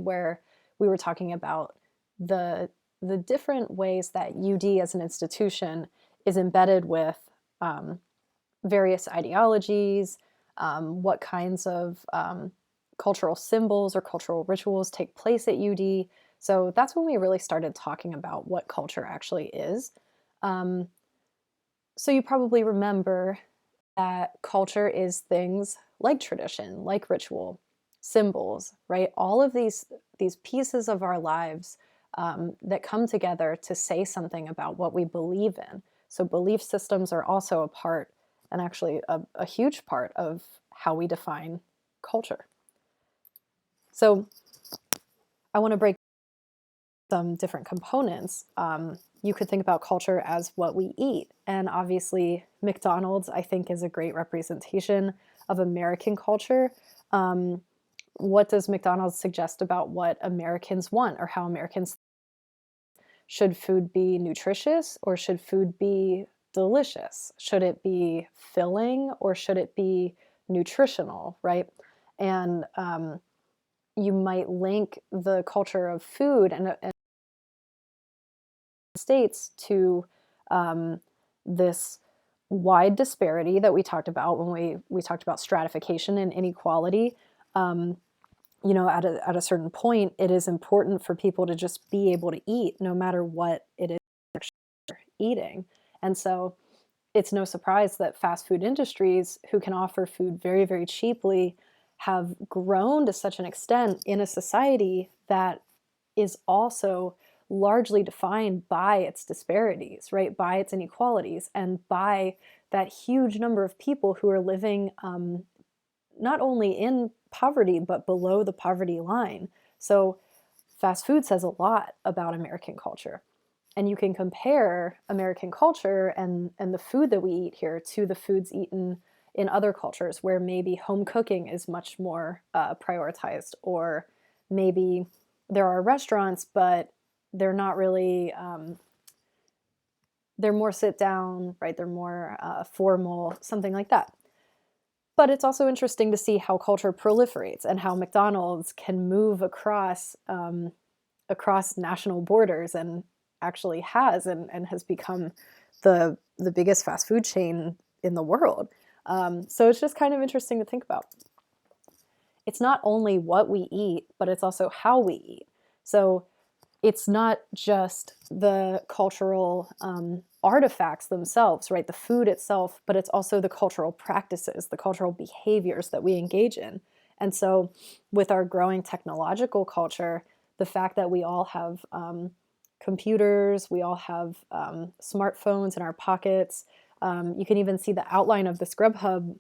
where we were talking about the different ways that UD as an institution is embedded with various ideologies, what kinds of cultural symbols or cultural rituals take place at UD. So that's when we really started talking about what culture actually is. Um, so you probably remember that culture is things like tradition, like ritual, symbols, right? All of these pieces of our lives that come together to say something about what we believe in. So belief systems are also a part, and actually a huge part of how we define culture. So I want to break some different components. You could think about culture as what we eat. And obviously, McDonald's, I think, is a great representation of American culture. What does McDonald's suggest about what Americans want or how Americans should food be nutritious or should food be delicious? Should it be filling or should it be nutritional, right? And you might link the culture of food and States to this wide disparity that we talked about when we talked about stratification and inequality. You know, at a certain point, it is important for people to just be able to eat no matter what it is they're eating. And so it's no surprise that fast food industries who can offer food very, very cheaply have grown to such an extent in a society that is also largely defined by its disparities, right? By its inequalities and by that huge number of people who are living not only in poverty, but below the poverty line. So fast food says a lot about American culture. And you can compare American culture and the food that we eat here to the foods eaten in other cultures where maybe home cooking is much more prioritized, or maybe there are restaurants, but they're not really, they're more sit down, right? They're more formal, something like that. But it's also interesting to see how culture proliferates and how McDonald's can move across national borders, and actually has and has become the biggest fast food chain in the world. So it's just kind of interesting to think about. It's not only what we eat, but it's also how we eat. So it's not just the cultural artifacts themselves, right? The food itself, but it's also the cultural practices, the cultural behaviors that we engage in. And so, with our growing technological culture, the fact that we all have computers, we all have smartphones in our pockets. You can even see the outline of this Grubhub,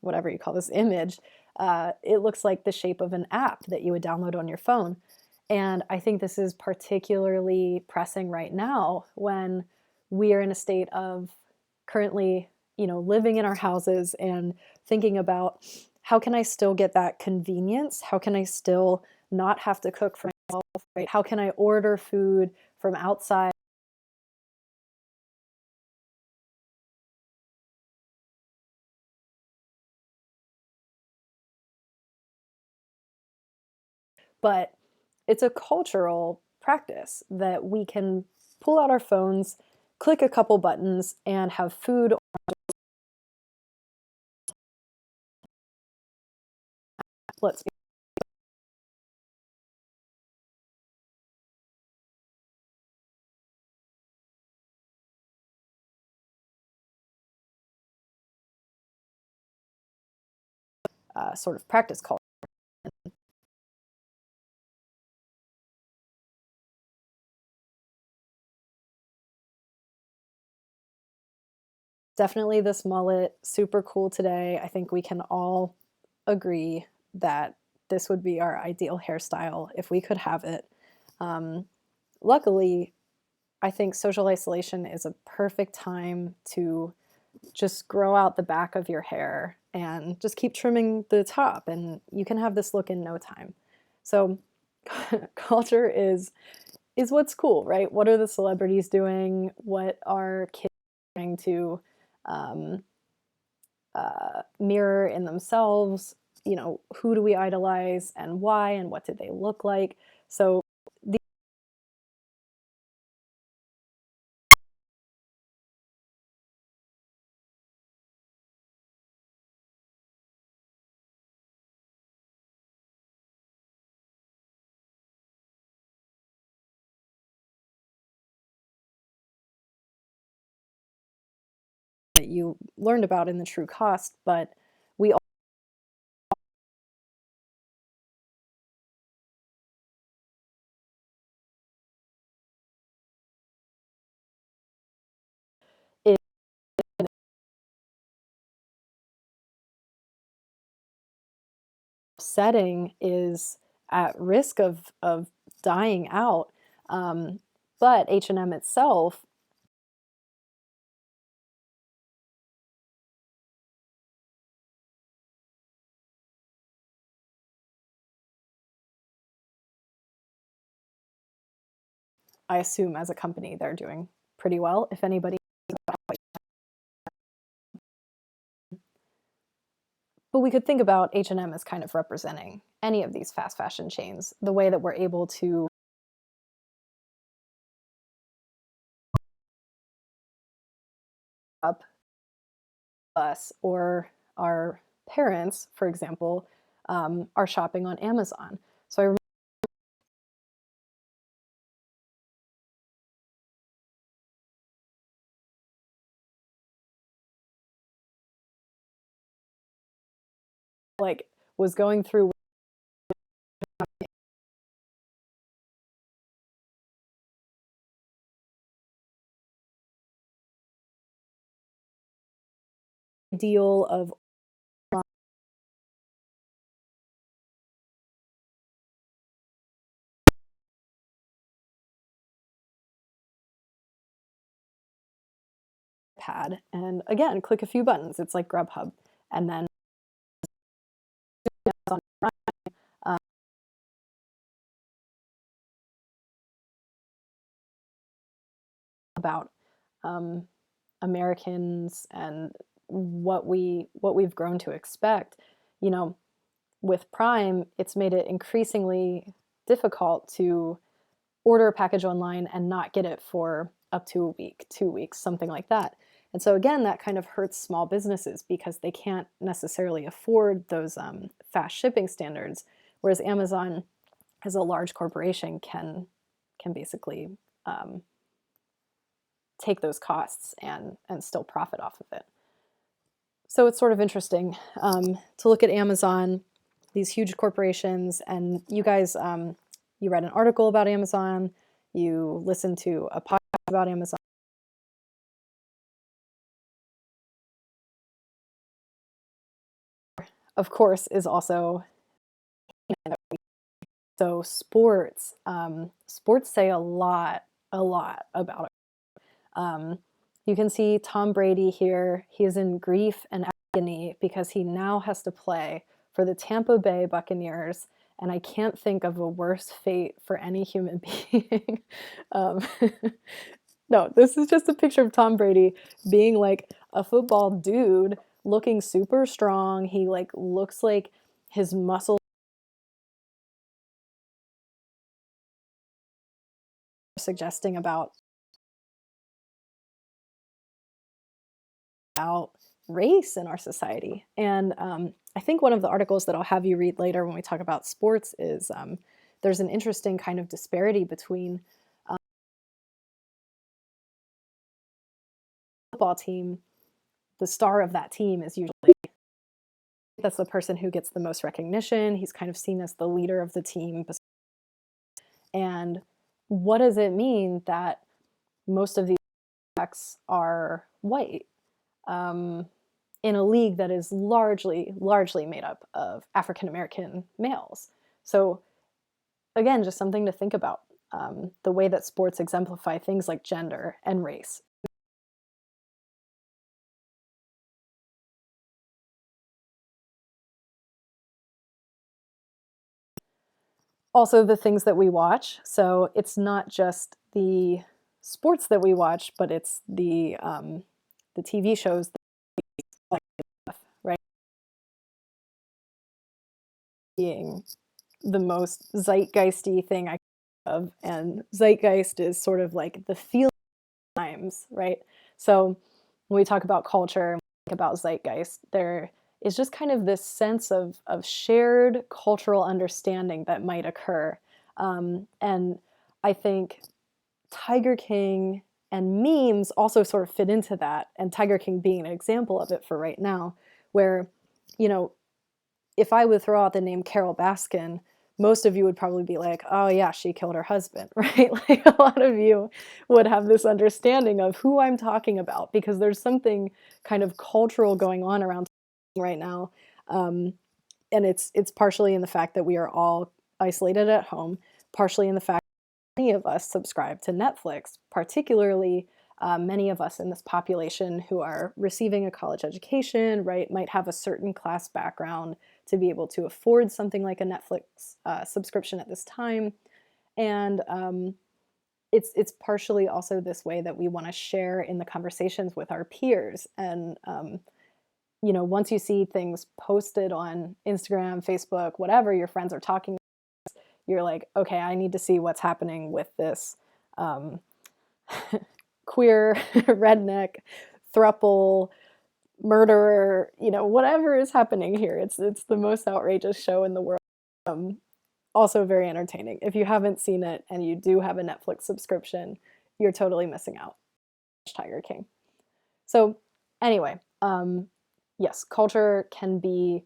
whatever you call this image. It looks like the shape of an app that you would download on your phone. And I think this is particularly pressing right now when we are in a state of currently, you know, living in our houses and thinking about how can I still get that convenience? How can I still not have to cook for myself, right? How can I order food from outside? But it's a cultural practice that we can pull out our phones, click a couple buttons, and have food. Let's sort of practice culture. Definitely this mullet, super cool today. I think we can all agree that this would be our ideal hairstyle if we could have it. Um, Luckily, I think social isolation is a perfect time to just grow out the back of your hair and just keep trimming the top, and you can have this look in no time. So culture is what's cool, right? What are the celebrities doing? What are kids trying to um, mirror in themselves? you know, who do we idolize and why, and what did they look like? So the that you learned about in the true cost, but we setting is at risk of dying out. Um, but H&M itself, I assume as a company, they're doing pretty well. If anybody, but we could think about H&M as kind of representing any of these fast fashion chains, the way that we're able to up us or our parents, for example, are shopping on Amazon. So I remember like was going through a deal of pad and again click a few buttons. It's like Grubhub, and then um, about um, Americans and what we've grown to expect. You know, with Prime, it's made it increasingly difficult to order a package online and not get it for up to a week, 2 weeks, something like that. And so again, that kind of hurts small businesses because they can't necessarily afford those fast shipping standards, whereas Amazon, as a large corporation, can basically take those costs and still profit off of it. So it's sort of interesting to look at Amazon, these huge corporations, and you guys, you read an article about Amazon, you listened to a podcast about Amazon. Of course, is also so sports. Sports say a lot about it. You can see Tom Brady here. He is in grief and agony because he now has to play for the Tampa Bay Buccaneers, and I can't think of a worse fate for any human being. um, no, this is just a picture of Tom Brady being like a football dude, looking super strong. He like looks like his muscles are suggesting about race in our society. And I think one of the articles that I'll have you read later when we talk about sports is there's an interesting kind of disparity between football team. The star of that team is usually that's the person who gets the most recognition. He's kind of seen as the leader of the team. And what does it mean that most of these backs are white in a league that is largely made up of African American males? So again, just something to think about. The way that sports exemplify things like gender and race. Also, the things that we watch. So it's not just the sports that we watch, but it's the TV shows, that we like, right? being the most zeitgeisty thing I can think of, and zeitgeist is sort of like the feeling times, right? So when we talk about culture and think about zeitgeist, there is just kind of this sense of shared cultural understanding that might occur. And I think Tiger King and memes also sort of fit into that, and Tiger King being an example of it for right now, where, you know, if I would throw out the name Carol Baskin, most of you would probably be like, oh yeah, she killed her husband, right? Like a lot of you would have this understanding of who I'm talking about, because there's something kind of cultural going on around right now. And it's partially in the fact that we are all isolated at home, partially in the fact that many of us subscribe to Netflix, particularly many of us in this population who are receiving a college education, right, might have a certain class background to be able to afford something like a Netflix subscription at this time. And it's partially also this way that we want to share in the conversations with our peers. And you know, once you see things posted on Instagram, Facebook, whatever your friends are talking, you're like, okay, I need to see what's happening with this queer redneck thruple murderer, you know, whatever is happening here. It's the most outrageous show in the world. Also very entertaining. If you haven't seen it and you do have a Netflix subscription, you're totally missing out. Tiger King. So anyway, yes, culture can be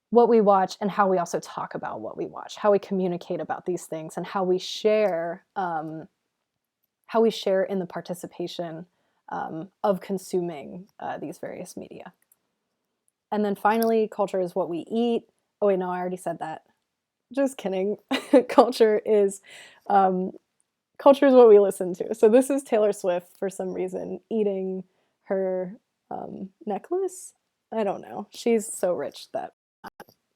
what we watch and how we also talk about what we watch, how we communicate about these things, and how we share in the participation of consuming these various media. And then finally, culture is what we eat. Oh wait, no, I already said that. Just kidding. culture is what we listen to. So this is Taylor Swift for some reason eating her necklace. I don't know. She's so rich that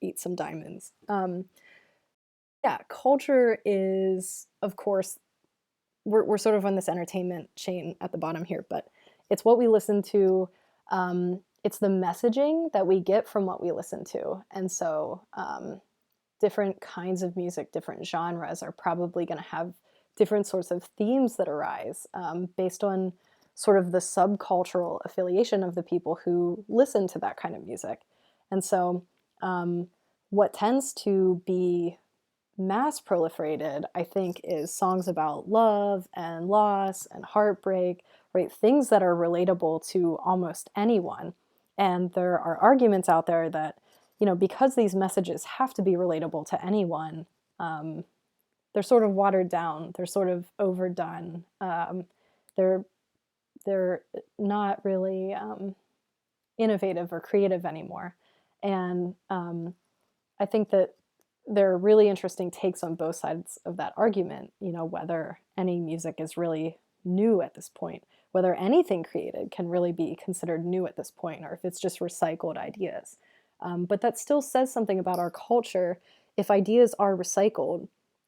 eat some diamonds. Yeah, culture is, of course, we're sort of on this entertainment chain at the bottom here, but it's what we listen to. It's the messaging that we get from what we listen to. And so different kinds of music, different genres are probably going to have different sorts of themes that arise based on sort of the subcultural affiliation of the people who listen to that kind of music. And so what tends to be mass proliferated, I think, is songs about love and loss and heartbreak, right? Things that are relatable to almost anyone. And there are arguments out there that, you know, because these messages have to be relatable to anyone, they're sort of watered down. They're sort of overdone. They're not really innovative or creative anymore. And I think that there are really interesting takes on both sides of that argument, you know, whether any music is really new at this point, whether anything created can really be considered new at this point, or if it's just recycled ideas. But that still says something about our culture. If ideas are recycled,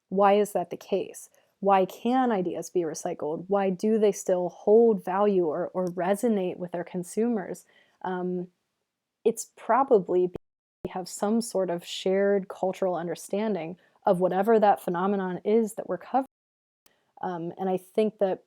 why is that the case? Why can ideas be recycled? Why do they still hold value or resonate with their consumers? It's probably because we have some sort of shared cultural understanding of whatever that phenomenon is that we're covering. And I think that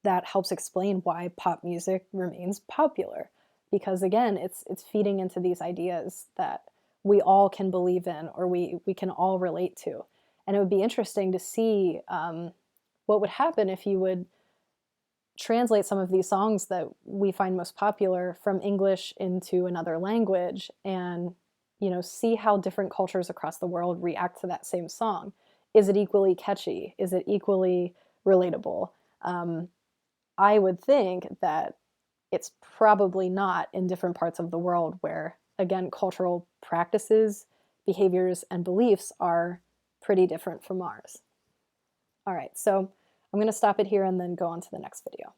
that helps explain why pop music remains popular. Because again, it's feeding into these ideas that we all can believe in, or we can all relate to. And it would be interesting to see what would happen if you would translate some of these songs that we find most popular from English into another language, and, you know, see how different cultures across the world react to that same song. Is it equally catchy? Is it equally relatable? I would think that it's probably not in different parts of the world where, again, cultural practices, behaviors, and beliefs are pretty different from ours. All right, so I'm going to stop it here and then go on to the next video.